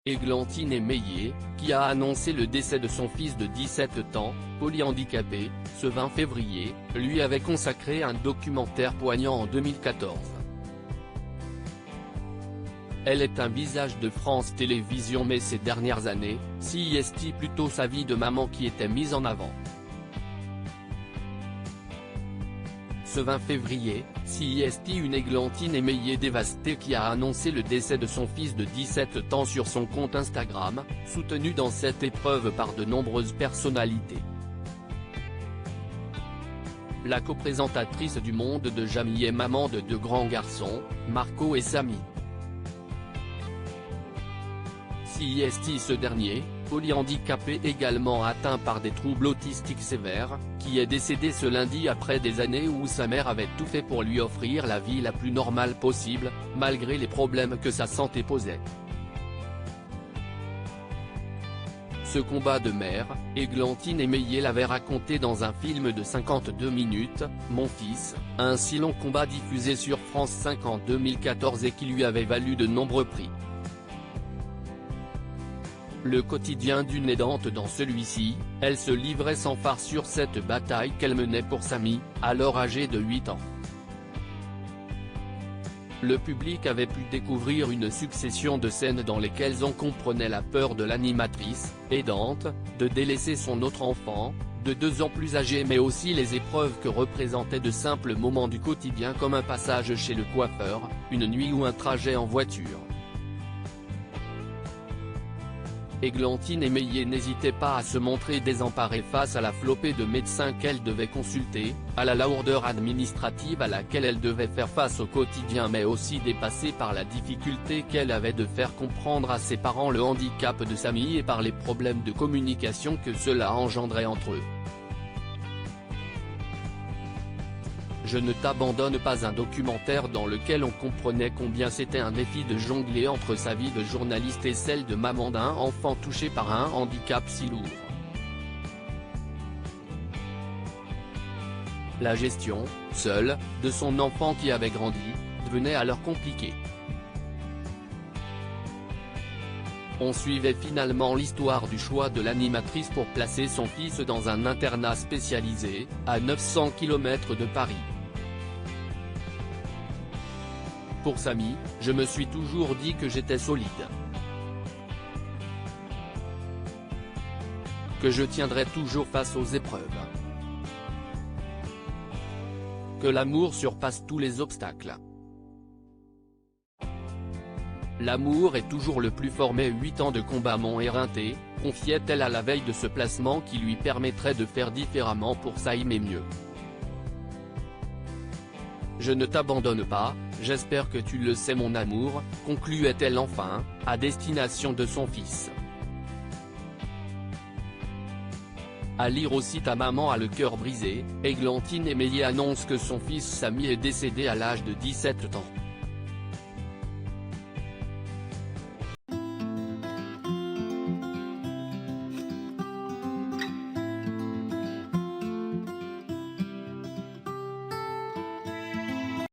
Églantine Émeillé, qui a annoncé le décès de son fils de 17 ans, polyhandicapé, ce 20 février, lui avait consacré un documentaire poignant en 2014. Elle est un visage de France Télévisions, mais ces dernières années, c'est plutôt sa vie de maman qui était mise en avant. Ce 20 février, c'est une Églantine Émeillé dévastée qui a annoncé le décès de son fils de 17 ans sur son compte Instagram, soutenu dans cette épreuve par de nombreuses personnalités. La coprésentatrice du Monde de Jamie est maman de deux grands garçons, Marco et Samy. Ce dernier, polyhandicapé également atteint par des troubles autistiques sévères, qui est décédé ce lundi après des années où sa mère avait tout fait pour lui offrir la vie la plus normale possible, malgré les problèmes que sa santé posait. Ce combat de mère, Églantine Émeillé l'avait raconté dans un film de 52 minutes, Mon fils, un si long combat diffusé sur France 5 en 2014 et qui lui avait valu de nombreux prix. Le quotidien d'une aidante. Dans celui-ci, elle se livrait sans phare sur cette bataille qu'elle menait pour Samy, alors âgé de 8 ans. Le public avait pu découvrir une succession de scènes dans lesquelles on comprenait la peur de l'animatrice, aidante, de délaisser son autre enfant, de 2 ans plus âgé, mais aussi les épreuves que représentaient de simples moments du quotidien comme un passage chez le coiffeur, une nuit ou un trajet en voiture. Églantine Émeillé n'hésitait pas à se montrer désemparée face à la flopée de médecins qu'elle devait consulter, à la lourdeur administrative à laquelle elle devait faire face au quotidien, mais aussi dépassée par la difficulté qu'elle avait de faire comprendre à ses parents le handicap de Samy et par les problèmes de communication que cela engendrait entre eux. Je ne t'abandonne pas, un documentaire dans lequel on comprenait combien c'était un défi de jongler entre sa vie de journaliste et celle de maman d'un enfant touché par un handicap si lourd. La gestion, seule, de son enfant qui avait grandi, devenait alors compliquée. On suivait finalement l'histoire du choix de l'animatrice pour placer son fils dans un internat spécialisé, à 900 km de Paris. Pour Samy, je me suis toujours dit que j'étais solide. Que je tiendrais toujours face aux épreuves. Que l'amour surpasse tous les obstacles. L'amour est toujours le plus fort, mais 8 ans de combat m'ont éreinté, confiait-elle à la veille de ce placement qui lui permettrait de faire différemment pour s'aimer mieux. Je ne t'abandonne pas, j'espère que tu le sais mon amour, concluait-elle enfin, à destination de son fils. À lire aussi Ta maman a le cœur brisé, Églantine Émeillé annonce que son fils Samy est décédé à l'âge de 17 ans.